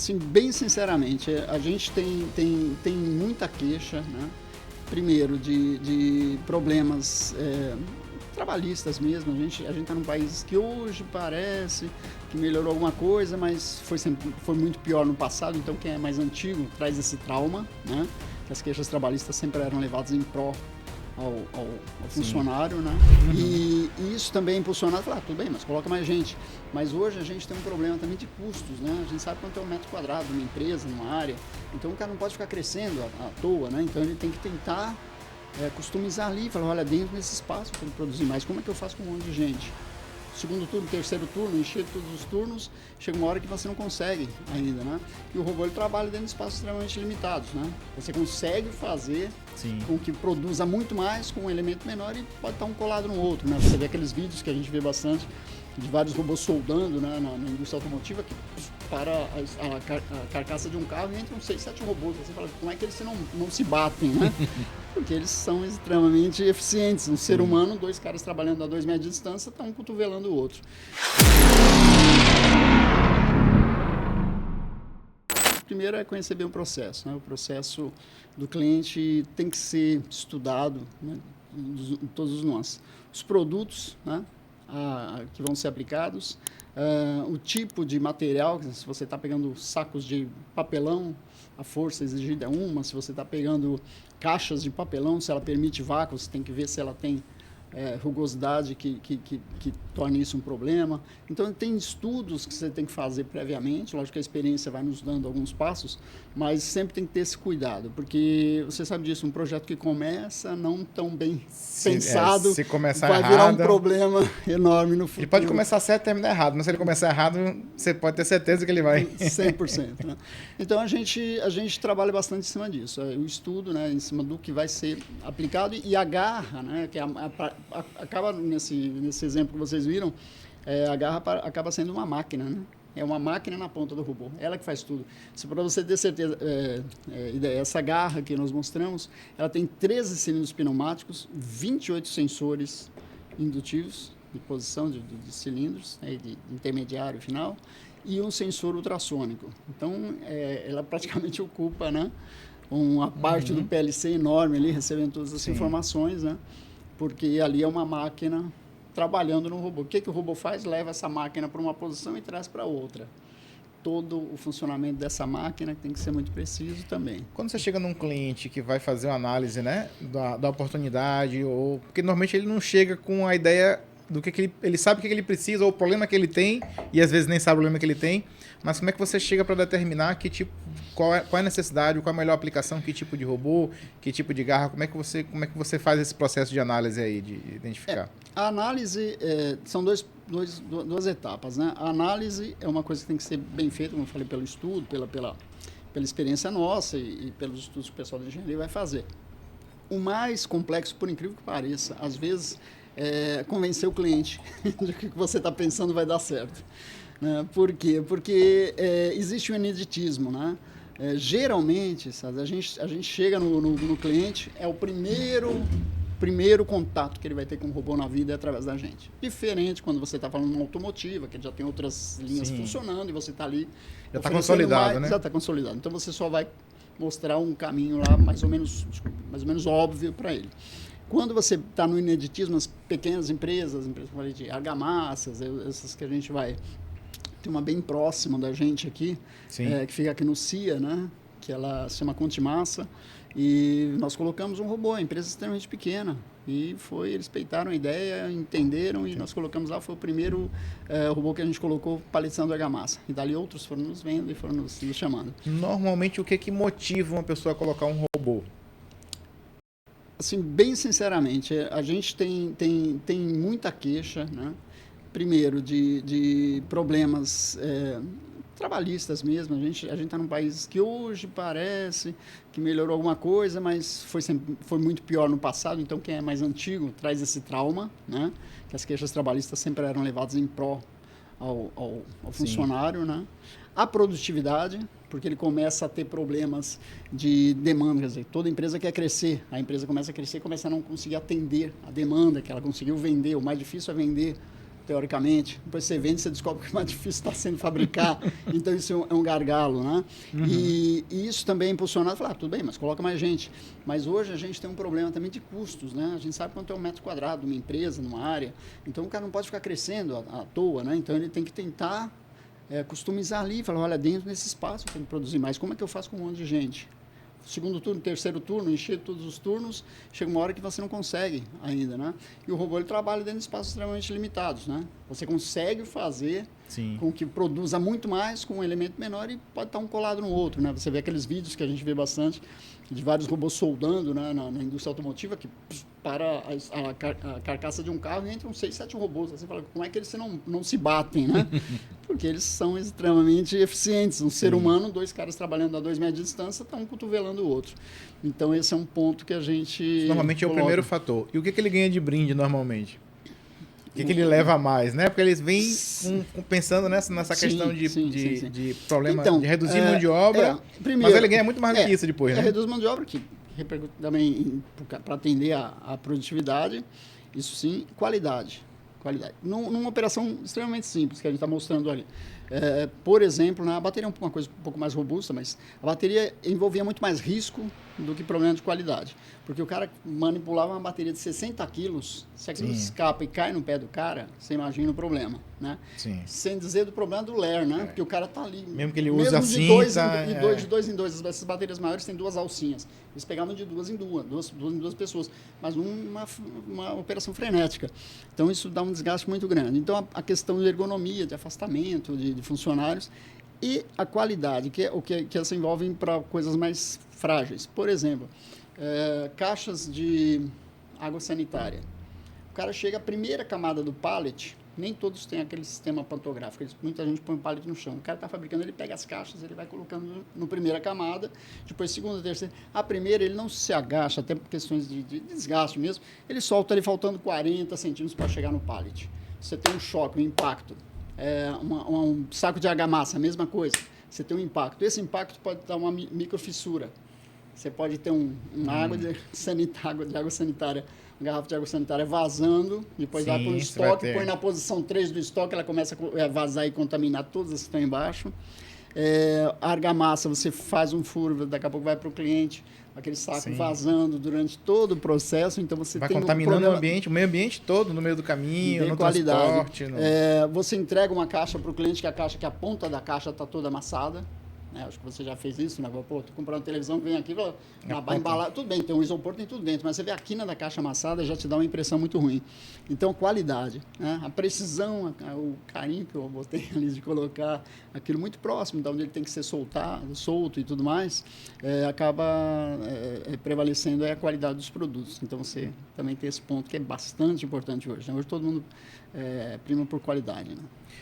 Assim, bem sinceramente, a gente tem muita queixa, né? Primeiro, de problemas trabalhistas mesmo. A gente está num país que hoje parece que melhorou alguma coisa, mas foi muito pior no passado. Então, quem é mais antigo traz esse trauma, né? Que as queixas trabalhistas sempre eram levadas em pró ao funcionário, né? Uhum. E isso também é impulsionado, falar, tudo bem, mas coloca mais gente. Mas hoje a gente tem um problema também de custos, né? A gente sabe quanto é um metro quadrado numa empresa, numa área. Então o cara não pode ficar crescendo à toa, né? Então ele tem que tentar customizar ali, falar, olha, dentro desse espaço para produzir mais, como é que eu faço com um monte de gente? Segundo turno, terceiro turno, encher todos os turnos, chega uma hora que você não consegue ainda, né? E o robô ele trabalha dentro de espaços extremamente limitados, né? Você consegue fazer com que produza muito mais com um elemento menor e pode estar um colado no outro, né? Você vê aqueles vídeos que a gente vê bastante de vários robôs soldando, né, na indústria automotiva, que para a carcaça de um carro e entram 6, 7 robôs. Você fala, como é que eles não se batem, né? Porque eles são extremamente eficientes. Um ser humano, 2 caras trabalhando a 2 metros de distância, estão um cotovelando o outro. Primeiro é conhecer bem o processo, né? O processo do cliente tem que ser estudado, né, em todos os nuances. Os produtos, né, que vão ser aplicados, o tipo de material, se você está pegando sacos de papelão, a força exigida é uma, se você está pegando caixas de papelão, se ela permite vácuo, você tem que ver se ela tem rugosidade que torne isso um problema. Então, tem estudos que você tem que fazer previamente, lógico que a experiência vai nos dando alguns passos, mas sempre tem que ter esse cuidado, porque você sabe disso, um projeto que começa não tão bem pensado, se começar vai errado, virar um problema enorme no futuro. Ele pode começar certo e terminar errado, mas se ele começar errado, você pode ter certeza que ele vai... 100%. Né? Então, a gente trabalha bastante em cima disso, o estudo, né, em cima do que vai ser aplicado e a garra, né, que acaba nesse exemplo que vocês viram, a garra acaba sendo uma máquina, né? É uma máquina na ponta do robô, ela que faz tudo. Para você ter certeza, essa garra que nós mostramos, ela tem 13 cilindros pneumáticos, 28 sensores indutivos de posição de cilindros, né, de intermediário final, e um sensor ultrassônico. Então, ela praticamente ocupa, né, uma parte do PLC enorme ali, recebendo todas as informações, né? Porque ali é uma máquina trabalhando no robô. O que o robô faz? Leva essa máquina para uma posição e traz para outra. Todo o funcionamento dessa máquina tem que ser muito preciso também. Quando você chega num cliente que vai fazer uma análise, né, da oportunidade, porque normalmente ele não chega com a ideia do que ele sabe o que ele precisa ou o problema que ele tem, e às vezes nem sabe o problema que ele tem, mas como é que você chega para determinar qual é a necessidade, qual é a melhor aplicação, que tipo de robô, que tipo de garra, como é que você faz esse processo de análise aí, de identificar? A análise são duas etapas, né? A análise é uma coisa que tem que ser bem feita, como eu falei, pelo estudo, pela experiência nossa e pelos estudos que o pessoal da engenharia vai fazer. O mais complexo, por incrível que pareça, às vezes convencer o cliente de que o que você está pensando vai dar certo. Né? Por quê? Porque existe um ineditismo, né? Geralmente, sabe, a gente chega no cliente, é o primeiro contato que ele vai ter com o robô na vida é através da gente. Diferente quando você está falando de uma automotiva, que já tem outras linhas funcionando e você está ali... Já está consolidado, né? Já está consolidado. Então, você só vai mostrar um caminho lá mais ou menos óbvio para ele. Quando você está no ineditismo, as pequenas empresas de argamassas, essas que a gente vai... Tem uma bem próxima da gente aqui, que fica aqui no CIA, né? Que ela se chama Contimassa, e nós colocamos um robô, empresa extremamente pequena, e eles peitaram a ideia, entenderam, e nós colocamos lá, foi o primeiro robô que a gente colocou paleteando argamassa, e dali outros foram nos vendo e foram nos chamando. Normalmente, o que motiva uma pessoa a colocar um robô? Assim, bem sinceramente, a gente tem muita queixa, né? Primeiro, de problemas trabalhistas mesmo. A gente está num país que hoje parece que melhorou alguma coisa, mas foi muito pior no passado. Então, quem é mais antigo traz esse trauma, né? Que as queixas trabalhistas sempre eram levadas em pró ao funcionário, né? A produtividade, porque ele começa a ter problemas de demanda, quer dizer, toda empresa quer crescer, a empresa começa a crescer e começa a não conseguir atender a demanda que ela conseguiu vender. O mais difícil é vender teoricamente. Depois você vende, você descobre que é mais difícil está sendo fabricar. Então, isso é um gargalo, né? E isso também é impulsionado. Falar, tudo bem, mas coloca mais gente. Mas hoje a gente tem um problema também de custos, né? A gente sabe quanto é um metro quadrado de uma empresa, numa área. Então, o cara não pode ficar crescendo à toa, né? Então, ele tem que tentar customizar ali. Falar, olha, dentro desse espaço eu tenho que produzir mais. Como é que eu faço com um monte de gente? Segundo turno, terceiro turno, encher todos os turnos, chega uma hora que você não consegue ainda, né? E o robô, ele trabalha dentro de espaços extremamente limitados, né? Você consegue fazer com que produza muito mais com um elemento menor e pode estar um colado no outro, né? Você vê aqueles vídeos que a gente vê bastante de vários robôs soldando, né, na indústria automotiva, que para a carcaça de um carro e entram 6, 7 robôs. Você fala, como é que eles não se batem, né? Porque eles são extremamente eficientes. Um ser humano, 2 caras trabalhando a 2 metros de distância, estão cotovelando o outro. Então, esse é um ponto que a gente normalmente coloca. É o primeiro fator. E o que ele ganha de brinde normalmente? O que ele leva a mais, né? Porque eles vêm pensando nessa questão de problema, então, de reduzir mão de obra, primeiro, mas ele ganha muito mais do que isso depois, né? Reduz mão de obra, que repercute também para atender a produtividade, isso sim, qualidade. Numa operação extremamente simples, que a gente está mostrando ali. Por exemplo, a bateria é uma coisa um pouco mais robusta, mas a bateria envolvia muito mais risco do que problema de qualidade. Porque o cara manipulava uma bateria de 60 quilos, se aquilo escapa e cai no pé do cara, você imagina o problema, né? Sem dizer do problema do Lear, né? Porque o cara tá ali... Mesmo que ele use assim... De dois em dois. Essas baterias maiores têm 2 alcinhas. Eles pegavam de 2 em 2 pessoas. Mas uma operação frenética. Então, isso dá um desgaste muito grande. Então, a questão de ergonomia, de afastamento de funcionários e a qualidade, que é o que se envolvem para coisas mais frágeis. Por exemplo, caixas de água sanitária. O cara chega, a primeira camada do pallet, nem todos têm aquele sistema pantográfico. Muita gente põe o pallet no chão. O cara está fabricando, ele pega as caixas, ele vai colocando no primeira camada, depois segunda, terceira. A primeira, ele não se agacha, até por questões de desgaste mesmo, ele solta ali faltando 40 centímetros para chegar no pallet. Você tem um choque, um impacto. Um saco de argamassa, a mesma coisa. Você tem um impacto. Esse impacto pode dar uma microfissura. Você pode ter uma água de água sanitária, uma garrafa de água sanitária vazando, depois vai para o estoque, põe na posição 3 do estoque, ela começa a vazar e contaminar todas as que estão embaixo. A argamassa, você faz um furo, daqui a pouco vai para o cliente, aquele saco vazando durante todo o processo, então você vai tem contaminando o meio ambiente todo no meio do caminho, no transporte. Você entrega uma caixa para o cliente, que a ponta da caixa está toda amassada. Acho que você já fez isso, né? Pô, tô comprando televisão, vem aqui, vai embalar, tudo bem, tem um isopor, tem tudo dentro, mas você vê a quina da caixa amassada, já te dá uma impressão muito ruim. Então, qualidade, né? A precisão, o carinho que eu botei ali de colocar aquilo muito próximo, de onde ele tem que ser solto e tudo mais, acaba prevalecendo a qualidade dos produtos. Então, você também tem esse ponto que é bastante importante hoje, né? Hoje todo mundo prima por qualidade, né?